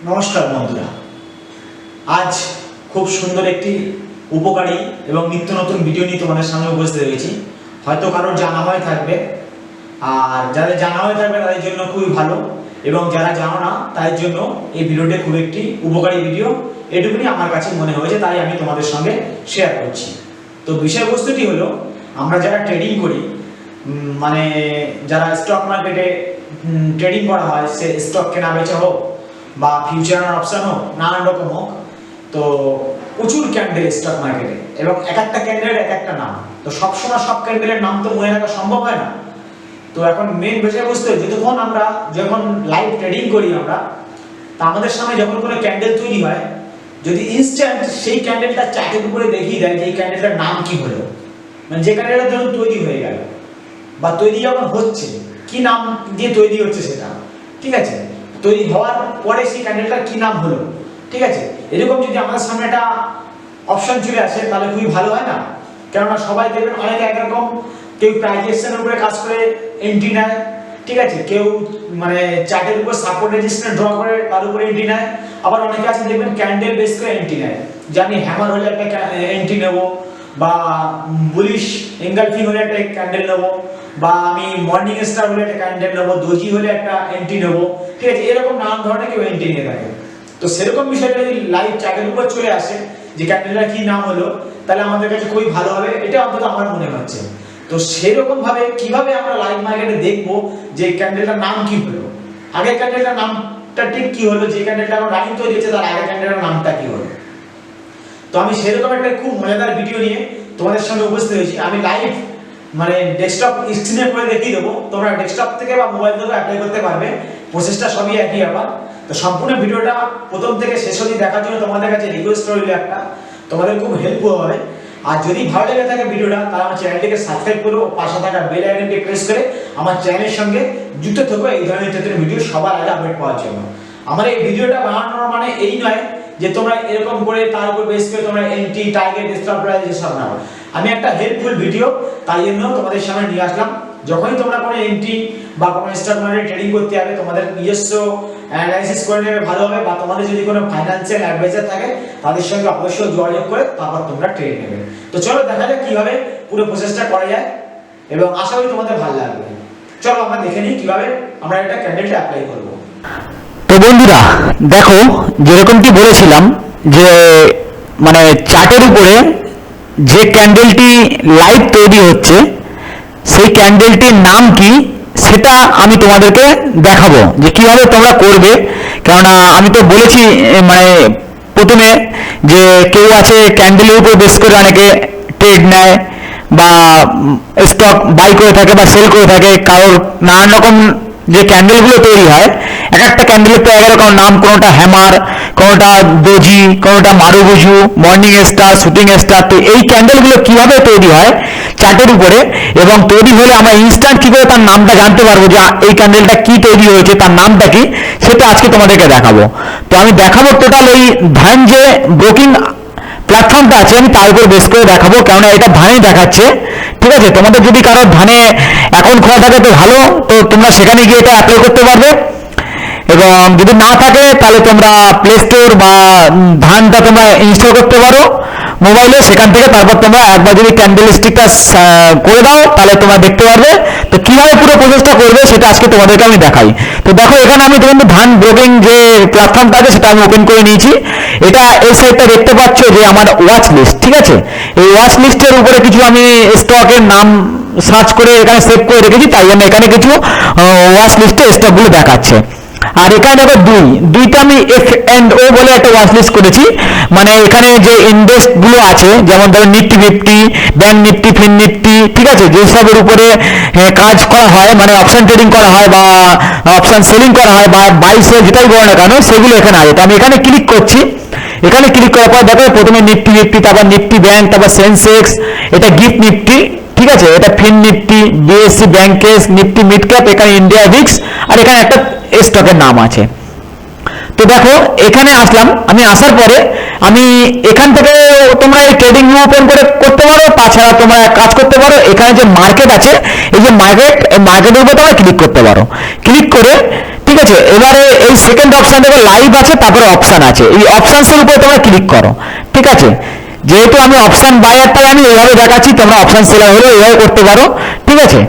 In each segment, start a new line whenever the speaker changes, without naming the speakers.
নমস্কার বন্ধুরা, আজ খুব সুন্দর একটি উপকারী এবং নিত্য নতুন ভিডিও নিয়ে তোমাদের সামনে উপস্থিত হয়েছি। হয়তো কারোর জানা হয়ে থাকবে, আর যাদের জানা হয়ে থাকবে তাদের জন্য খুবই ভালো, এবং যারা জানো না তাদের জন্য এই ভিডিওটি খুব একটি উপকারী ভিডিও, এটুকুনি আমার কাছে মনে হয়েছে, তাই আমি তোমাদের সঙ্গে শেয়ার করছি। তো বিষয়বস্তুটি হলো, আমরা যারা ট্রেডিং করি, মানে যারা স্টক মার্কেটে ট্রেডিং করা হয়, সে স্টক কেনা বেচা হোক বা ফিউচার অপশন হোক, নানান রকম হোক, তো প্রচুর ক্যান্ডেল স্টক মার্কেটে, এবং এক একটা ক্যান্ডেলের এক একটা নাম। তো সবসময় সব ক্যান্ডেলের নাম তো মনে রাখা সম্ভব হয় না। তো এখন মেন বিষয়বস্তু, যখন লাইভ ট্রেডিং করি আমরা, তা আমাদের সামনে যখন কোনো ক্যান্ডেল তৈরি হয়, যদি ইনস্ট্যান্ট সেই ক্যান্ডেলটা চার্টের উপরে দেখিয়ে দেয় যে এই ক্যান্ডেলটার নাম কি হলো, মানে যে ক্যান্ডেলটা ধরুন তৈরি হয়ে গেল বা তৈরি যখন হচ্ছে, কি নাম দিয়ে তৈরি হচ্ছে সেটা, ঠিক আছে, তৈরি হওয়ার পরে সেই ক্যান্ডেলটার কি নাম হলো, ঠিক আছে, এরকম যদি আমাদের সামনে একটা অপশন চলে আসে তাহলে খুবই ভালো হয় না? কেননা সবাই দেখবেন অনেকে একরকম, কেউ প্রাইজেশনের উপরে কাজ করে এন্ট্রি নেয়, ঠিক আছে, কেউ মানে চার্টের উপর সাপোর্ট রেজিস্ট্যান্স ড্র করে তার উপরে এন্ট্রি নেয়, আবার অনেকে আছে দেখবেন ক্যান্ডেল বেস করে এন্ট্রি নেয়, যে আমি হ্যামার হলে একটা এন্ট্রি নেব, বা বুলিশ এঙ্গালফিং হলে একটা ক্যান্ডেল নেব, বা আমি মর্নিং স্টার হলে একটা ক্যান্ডেল নেব, দোজি হলে একটা এন্ট্রি নেব, ঠিক আছে, এরকম নানান ধরনের কেউ এন্ট্রি নিয়ে থাকে। তো সেরকম বিষয়টা যদি লাইভ চার্টের উপর চলে আসে যে ক্যান্ডেলটার কি নাম হলো, তাহলে আমাদের কাছে খুবই ভালো হবে, এটা অন্তত আমার মনে হচ্ছে। তো সেরকম ভাবে কিভাবে আমরা লাইভ মার্কেটে দেখবো যে ক্যান্ডেলটার নাম কি হলো, আগের ক্যান্ডেলটার নামটা ঠিক কি হলো, যে ক্যান্ডেলটা এখন রানিং তৈরি হচ্ছে তার আগের ক্যান্ডেলটার নামটা কি হলো। তো আমি সেরকম একটা খুব মজাদার ভিডিও নিয়ে তোমাদের সামনে উপস্থিত হয়েছি। আমি লাইভ মানে ডেস্কটপ স্ক্রিনে করে দেখিয়ে দেবো, তোমরা ডেস্কটপ থেকে বা মোবাইল থেকে অ্যাপ্লাই করতে পারবে, প্রসেসটা সবই একই ব্যাপার। তো সম্পূর্ণ ভিডিওটা প্রথম থেকে শেষ অবধি দেখার জন্য তোমাদের কাছে রিকোয়েস্ট রইল একটা, তোমাদের খুব হেল্পফুল হবে। আর যদি ভালো লেগে থাকে ভিডিওটা, তাহলে আমার চ্যানেলটিকে সাবস্ক্রাইব করো, পাশে থাকা বেল আইকনটি প্রেস করে আমার চ্যানেলের সঙ্গে যুক্ত থাকো এই ধরনের নিত্য ভিডিও সবার আগে আপডেট পাওয়ার জন্য। আমার এই ভিডিওটা বানানোর মানে এই নয় যে তোমরা এরকম করে তার উপর বেস করে তোমরা এন্ট্রি, টার্গেট, স্টপ প্রাইস এসব নাও। আমি একটা হেল্পফুল ভিডিও তাই জন্য তোমাদের সামনে নিয়ে আসলাম। যখনই তোমরা কোনো এন্ট্রি বা কোনো স্টক মার্কেটে ট্রেডিং করতে যাবে, তোমাদের নিজস্ব অ্যানালাইসিস করে নেবে ভালো হবে, বা তোমাদের যদি কোনো ফাইন্যান্সিয়াল অ্যাডভাইজার থাকে তাদের সঙ্গে অবশ্যই যোগাযোগ করে তারপর তোমরা ট্রেড নেবে। তো চলো দেখা যাক কিভাবে পুরো প্রসেসটা করা যায়, এবং আশা করি তোমাদের ভালো লাগবে। চলো আমরা দেখে নিই কিভাবে আমরা এটা ক্যান্ডেলটা অ্যাপ্লাই করব।
তো বন্ধুরা দেখো, যেরকমটি বলেছিলাম যে মানে চার্টের উপরে যে ক্যান্ডেলটি লাইভ তৈরি হচ্ছে সেই ক্যান্ডেলটির নাম কি সেটা আমি তোমাদেরকে দেখাবো যে কিভাবে তোমরা করবে। কেননা আমি তো বলেছি মানে প্রথমে যে কেউ আছে ক্যান্ডেলের উপর বেস করে অনেকে ট্রেড নেয় বা স্টক বাই করে থাকে বা সেল করে থাকে, কারোর নানান রকম যে ক্যান্ডেলগুলো তৈরি হয়, এক একটা ক্যান্ডেলের তো এক রকম নাম, কোনোটা হ্যামার, কোনোটা দোজি, কোনোটা মারুবুজু, মর্নিং স্টার, শুটিং স্টার। তো এই ক্যান্ডেলগুলো কিভাবে তৈরি হয় চার্টের উপরে, এবং তৈরি হলে আমরা ইনস্ট্যান্ট কি করে তার নামটা জানতে পারবো যে এই ক্যান্ডেলটা কি তৈরি হয়েছে, তার নামটা কি, সেটা আজকে তোমাদেরকে দেখাবো। তো আমি দেখাবো টোটাল এই ধান যে ব্রোকিং প্ল্যাটফর্মটা আছে আমি তার উপর বেস করে দেখাবো, কেননা এটা ধানেই দেখাচ্ছে, ঠিক আছে। তোমাদের যদি কারো ধানে অ্যাকাউন্ট খোলা থাকে তো ভালো, তো তোমরা সেখানে গিয়ে এটা অ্যাপ্লাই করতে পারবে, এবং যদি না থাকে তাহলে তোমরা প্লে স্টোর বা ধানটা তোমরা ইনস্টল করতে পারো মোবাইলে, সেখান থেকে তারপর তোমরা একবার যদি ক্যান্ডেল স্টিকটা করে দাও তাহলে তোমরা দেখতে পারবে। তো কিভাবে পুরো প্রসেসটা করবে সেটা আজকে তোমাদেরকে আমি দেখাই। তো দেখো এখানে আমি তোমাদের ধান ব্রোকিং যে প্ল্যাটফর্মটা আছে সেটা আমি ওপেন করে নিয়েছি। এটা এই সাইডটা দেখতে পাচ্ছ যে আমার ওয়াচ লিস্ট, ঠিক আছে। এই ওয়াচ লিস্টের উপরে কিছু আমি স্টকের নাম সার্চ করে এখানে সেভ করে রেখেছি, তাই জন্য এখানে কিছু ওয়াচ লিস্টে স্টকগুলো দেখাচ্ছে। আর এখানে দেখো দুইটা আমি F&O বলে একটা ওয়াচ লিস্ট করেছি, মানে এখানে যে ইন্ডেক্স গুলো আছে, যেমন ধরো নিফটি 50, ব্যাংক নিফটি, ফিন নিফটি, ঠিক আছে, যেসবের উপরে কাজ করা হয়, মানে অপশন ট্রেডিং করা হয় বা অপশন সেলিং করা হয় বা বাই সেল যেটাই বলো না কেন, সেগুলো এখানে আছে। তো আমি এখানে ক্লিক করছি। এখানে ক্লিক করার পর দেখো প্রথমে নিফটি 50, তারপর নিফটি ব্যাংক, তারপর সেন্সেক্স, এটা গিফট নিফটি, ঠিক আছে, এটা FinNifty, BSC banks, Nifty mid cap, এখানে ইন্ডিয়া ভিক্স, আর এখানে একটা স্টকের নাম আছে। তো দেখো এখানে আসলাম, আমি আসার পরে আমি এখান থেকে তোমরা এই ট্রেডিং ভিউ ওপেন করে করতে পারো, তাছাড়া তোমরা এক কাজ করতে পারো, এখানে যে মার্কেট আছে, এই যে মার্কেটের উপর তোমরা ক্লিক করতে পারো। ক্লিক করে ঠিক আছে, এবারে এই সেকেন্ড অপশন দেখো লাইভ আছে, তারপরে অপশন আছে, এই অপশনসের উপরে তোমরা ক্লিক করো। ঠিক আছে, যেহেতু আমি অপশন বায়ারটা আমি এইভাবে দেখাচ্ছি, তোমরা অপশন সেলার হলে এইভাবে করতে পারো। ঠিক আছে,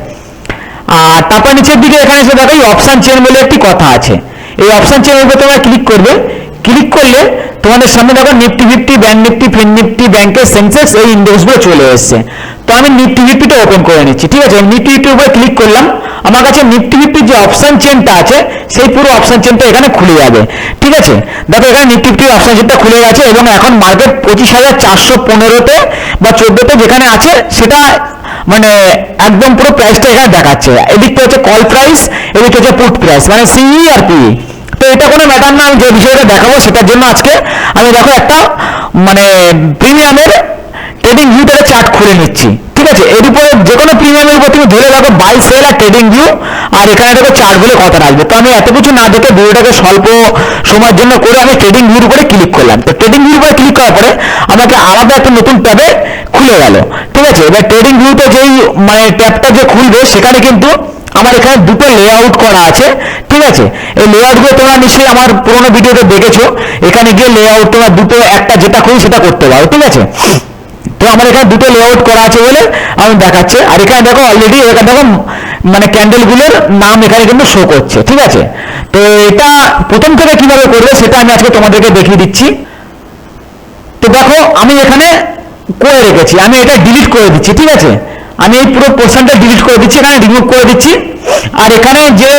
আর তারপর নিচের দিকে এখানে এসে দেখো এই অপশন চেন বলে একটি কথা আছে, এই অপশন চেনের উপরে তোমরা ক্লিক করবে। ক্লিক করলে তোমাদের সামনে দেখো নিফটি ফিফটি, ব্যাংক নিফটি, ফিন নিফটি, ব্যাংকের সেন্সেক্স, এই ইন্ডেক্সগুলো চলে এসছে। তো আমি নিফটি ফিফটিটা ওপেন করে নিচ্ছি। ঠিক আছে, নিফটি ফিফটির উপরে ক্লিক করলাম, আমার কাছে নিফটি ফিফটির যে অপশন চেনটা আছে সেই পুরো অপশন চেনটা এখানে খুলে যাবে। ঠিক আছে, দেখো এখানে নিফটি ফিফটির অপশন চেনটা খুলে গেছে এবং এখন মার্কেট 25,415-তে বা 14-তে যেখানে আছে সেটা মানে একদম পুরো প্রাইসটা এখানে দেখাচ্ছে। এদিকটা হচ্ছে কল প্রাইস, এদিকটা হচ্ছে পুট প্রাইস, মানে সিই আর পিই। তো এটা কোনো ম্যাটার না, আমি যে বিষয়টা দেখাবো সেটার জন্য আজকে আমি দেখো একটা মানে প্রিমিয়ামের ট্রেডিং ভিউটার চার্ট খুলে নিচ্ছি। ঠিক আছে, এর উপরে যে কোনো প্রিমিয়ামের উপর তুমি ধরে রাখো বাই সেল আর ট্রেডিং ভিউ, আর এখানে দেখো চার্ট বলে কথা আসবে। তো আমি এত কিছু না দেখে ভিডিওটাকে স্বল্প সময়ের জন্য করে আমি ট্রেডিং ভিউর উপরে ক্লিক করলাম। তো ট্রেডিং ভিউর উপরে ক্লিক করার পরে আমাকে আলাদা একটা নতুন ট্যাবে খুলে গেল। ঠিক আছে, এবার ট্রেডিং ভিউতে যেই মানে ট্যাবটা যে খুলবে সেখানে কিন্তু আমার এখানে দুটো লেআউট করা আছে। ঠিক আছে, এই লেআউটগুলো তোমরা নিশ্চয়ই আমার পুরোনো ভিডিওতে দেখেছো, এখানে গিয়ে লেআউট তোমরা দুটো একটা যেটা খুঁজি সেটা করতে পারো। ঠিক আছে, তো আমার এখানে দুটো লেআউট করা আছে বলে আমি দেখাচ্ছি। আর এখানে দেখো অলরেডি এখানে দেখো মানে ক্যান্ডেলগুলোর নাম এখানে কিন্তু শো করছে। ঠিক আছে, তো এটা প্রথম থেকে কিভাবে করবে সেটা আমি আজকে তোমাদেরকে দেখিয়ে দিচ্ছি। তো দেখো আমি এখানে করে রেখেছি, আমি এটা ডিলিট করে দিচ্ছি। ঠিক আছে, আমি এই পুরো পোর্শনটা ডিলিট করে দিচ্ছি, এখানে রিমুভ করে দিচ্ছি। আর এখানে যে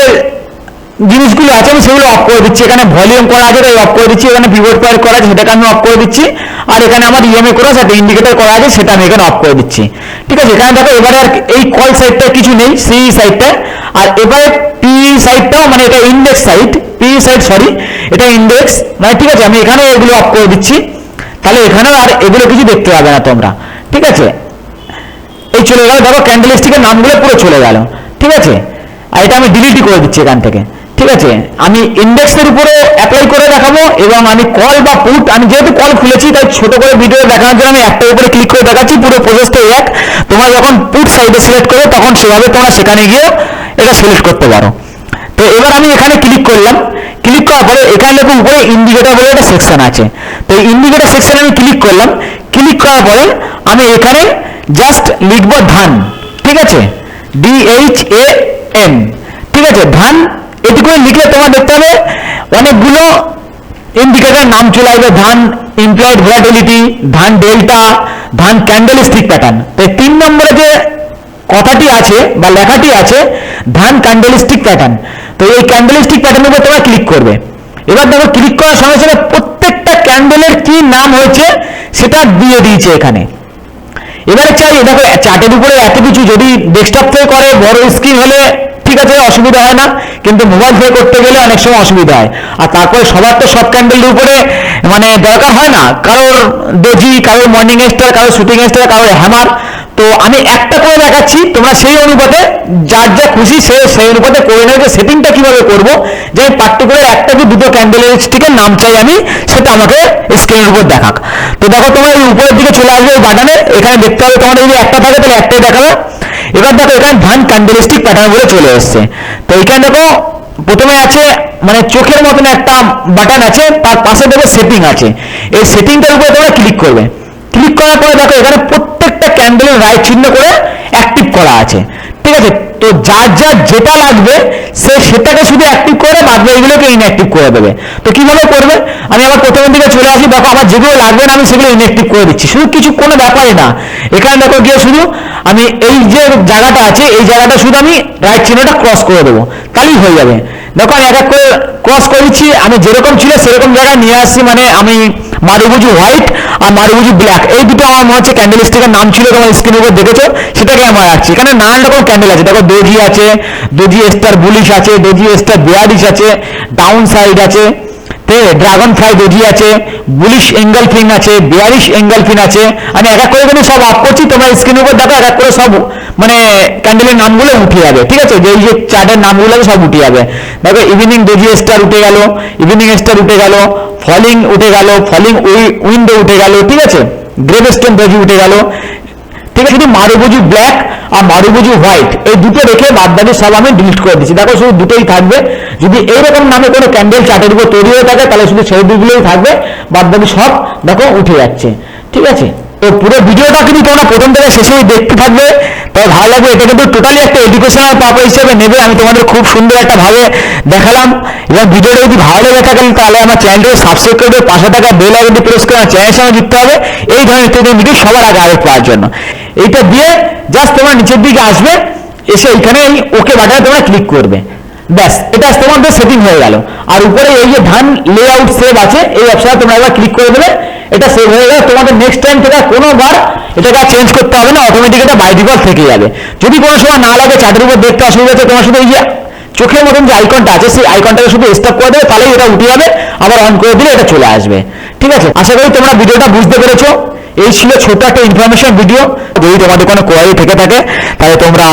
জিনিসগুলো আছে আমি সেগুলো অফ করে দিচ্ছি। এখানে ভলিউম করা আছে তাই অফ করে দিচ্ছি, এখানে পিভট পয়েন্ট করা আছে সেটাকে আমি অফ করে দিচ্ছি, আর এখানে আমার ইএমএ করা আছে ইন্ডিকেটর করা আছে সেটা আমি এখানে অফ করে দিচ্ছি। ঠিক আছে, এখানে দেখো এবারে আর এই কল সাইডটা কিছু নেই, সি সাইডটা, আর এবারে পি সাইডটাও মানে এটা index side, P side sorry এটা ইন্ডেক্স মানে। ঠিক আছে, আমি এখানে এগুলো অফ করে দিচ্ছি, তাহলে এখানেও আর এগুলো কিছু দেখতে পাবে না তোমরা। ঠিক আছে, এই চলে গেল, দেখো ক্যান্ডেলস্টিকের নামগুলো পুরো চলে গেল। ঠিক আছে, আর এটা আমি ডিলিটই করে দিচ্ছি এখান থেকে। ঠিক আছে, আমি ইন্ডেক্সের উপরে অ্যাপ্লাই করে দেখাবো এবং আমি কল বা পুট, আমি যেহেতু কল খুলেছি তাই ছোট করে ভিডিও দেখানোর জন্য আমি একটার উপরে ক্লিক করে দেখাচ্ছি, পুরো প্রসেসটা এক। তোমরা যখন পুট সাইডে সিলেক্ট করো তখন সেভাবে তোমরা সেখানে গিয়ে এটা সিলেক্ট করতে পারো। তো এবার আমি এখানে ক্লিক করলাম, ক্লিক করার পরে এখানে দেখো উপরে ইন্ডিকেটর বলে একটা সেকশন আছে। তো এই ইন্ডিকেটর সেকশনে আমি ক্লিক করলাম, ক্লিক করার পরে আমি এখানে জাস্ট লিখবো ধান। ঠিক আছে, DHAN। ঠিক আছে, ধান এটুকু লিখলে তোমার দেখতে হবে অনেকগুলো ইন্ডিকেটর নাম চলে আসবে, ধান ইমপ্লয়েড ভোলাটিলিটি, ধান ডেল্টা, ধান ক্যান্ডেলস্টিক প্যাটার্ন। তো 3 নম্বরে যে কথাটি আছে বা লেখাটি আছে ধান ক্যান্ডেলস্টিক প্যাটার্ন, তো এই ক্যান্ডেলস্টিক প্যাটার্নের উপর তোমরা ক্লিক করবে। এবার দেখো ক্লিক করার সঙ্গে সঙ্গে প্রত্যেকটা ক্যান্ডেলের কি নাম হয়েছে সেটা দিয়ে দিয়েছে এখানে। এবারে চাই দেখো চার্টের উপরে এত কিছু, যদি ডেস্কটপ থেকে করে বড় স্ক্রিন হলে ঠিক আছে অসুবিধা হয় না, কিন্তু মোবাইল থেকে করতে গেলে অনেক সময় অসুবিধা হয়। আর তারপরে সবার তো সব ক্যান্ডেলের উপরে মানে দরকার হয় না, কারোর ডোজি, কারোর মর্নিং স্টার, কারোর শুটিং স্টার, কারোর হ্যামার। তো আমি একটা করে দেখাচ্ছি, তোমরা সেই অনুপাতে যার যা খুশি সেই অনুপাতে করে নেবে। সেটিংটা কিভাবে করবো, যে আমি পার্টিকুলার একটা কি দুটো ক্যান্ডেলের স্টিকের নাম চাই আমি, সেটা আমাকে স্ক্রিনের উপর দেখাক। তো দেখো তোমার এই উপরের দিকে চলে আসবে ওই বাটনে, এখানে দেখতে হবে তোমার যদি একটা থাকে তাহলে একটাই দেখাবে। এবার দেখো এখানে ধান ক্যান্ডেলস্টিক প্যাটার্ন বলে চলে এসছে। তো এখানে দেখো প্রথমে আছে মানে চোখের মতন একটা বাটন আছে, তার পাশে দেখো সেটিং আছে, এই সেটিংটার উপরে তোমরা ক্লিক করবে। ক্লিক করার পরে দেখো এখানে প্রত্যেকটা ক্যান্ডেলের রাইট চিহ্ন করে অ্যাক্টিভ করা আছে। ঠিক আছে, তো যার যার যেটা লাগবে সে সেটাকে শুধু অ্যাক্টিভ করে বাদ এগুলোকে ইনঅ্যাক্টিভ করে দেবে। তো কিভাবে করবে, আমি আবার প্রথমের দিকে চলে আসি, দেখো আমার যেগুলো লাগবে না আমি সেগুলো ইনঅ্যাক্টিভ করে দিচ্ছি, শুধু কিছু কোনো ব্যাপারই না। এখানে দেখো গিয়ে শুধু আমি এই যে জায়গাটা আছে এই জায়গাটা শুধু আমি রাইট চিহ্নটা ক্রস করে দেবো, তাহলেই হয়ে যাবে। দেখো আমি এক এক করে ক্রস করে দিচ্ছি, আমি যেরকম ছিল সেরকম জায়গায় নিয়ে আসছি, মানে আমি মারুবুজি হোয়াইট আর মারুবুজি ব্ল্যাক এই দুটো আমার মনে হচ্ছে ক্যান্ডেলস্টিকের নাম ছিল, তোমার স্ক্রিনের উপর দেখেছো, সেটাকে আমার রাখছি। এখানে নানান রকম ক্যান্ডেল আছে, দেখো ডোজি আছে, ডোজি স্টার বুলিশ আছে, ডোজি স্টার বেয়ারিশ আছে, ডাউন সাইড আছে, ড্রাগন ফ্লাই ডোজি আছে, বুলিশ এঙ্গেলফিন আছে, বেয়ারিশ এঙ্গেলফিন আছে। আমি এক এক করে কিন্তু সব অফ করছি, তোমরা স্ক্রিনের উপর দেখো এক এক করে সব মানে ক্যান্ডেলের নামগুলো উঠে যাবে। ঠিক আছে, যে এই যে চার্টের নামগুলো সব উঠে যাবে। দেখো ইভিনিং ডোজি স্টার উঠে গেল, ইভিনিং স্টার উঠে গেল, ফলিং উঠে গেল, ফলিং উইন্ডো উঠে গেল। ঠিক আছে, গ্রেভস্টোন ডোজি উঠে গেল। ঠিক আছে, শুধু মারুবুজু ব্ল্যাক আর মারুবুজু হোয়াইট এই দুটো রেখে বাদ বাকি সব আমি ডিলিট করে দিচ্ছি। দেখো শুধু দুটোই থাকবে। যদি এইরকম নামে কোনো ক্যান্ডেল চার্টের উপর তৈরি হয়ে থাকে তাহলে শুধু সেই দুগুলোই থাকবে, বাদ বাকি সব দেখো উঠে যাচ্ছে। ঠিক আছে, তো পুরো ভিডিওটা কিন্তু তোমরা প্রথম থেকে শেষে দেখতে থাকবে, তবে ভালো লাগবে। এটা কিন্তু টোটালি একটা এডুকেশনাল পারপাস হিসেবে নেবে। আমি তোমাদের খুব সুন্দর একটা ভাবে দেখালাম, এবং ভিডিওটা যদি ভালো লেগে থাকে তাহলে আমার চ্যানেলটাকে সাবস্ক্রাইব করবে, পাশে থাকা বেল আইকনটি প্রেস করে আমার চ্যানেলের সঙ্গে যুক্ত হবে এই ধরনের ইত্যাদি ভিডিও সবার আগে আগে পাওয়ার জন্য। এইটা দিয়ে জাস্ট তোমরা নিচের দিকে আসবে, এসে এইখানে এই ওকে বাটনে তোমরা ক্লিক করবে, ব্যাস এটা তোমাদের সেটিং হয়ে গেল। আর উপরে এই যে ধান লেআউট সেভ আছে এই অপশনে তোমরা একবার ক্লিক করে দেবে, এটা সেভ হয়ে গেলে তোমাদের নেক্সট টাইম থেকে কোনোবার এটাকে আর চেঞ্জ করতে হবে না, অটোমেটিক এটা বাই ডিফল্ট থেকে যাবে। যদি কোনো সময় না লাগে চার্টের উপর দেখতে অসুবিধা হচ্ছে, তোমার শুধু এই যে চোখের মতন যে আইকনটা আছে সেই আইকনটাকে শুধু স্টপ করে দেবে, তাহলেই এটা উঠে যাবে, আবার অন করে দিলে এটা চলে আসবে। ঠিক আছে, আশা করি তোমরা ভিডিওটা বুঝতে পেরেছো। এই ছিল ছোট একটা ইনফরমেশন ভিডিও। যদি তোমাদের কোনো কোয়ারি থেকে থাকে তাহলে তোমরা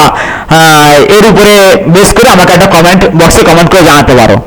এর উপরে বেস করে আমাকে একটা কমেন্ট বক্সে কমেন্ট করে জানাতে পারো।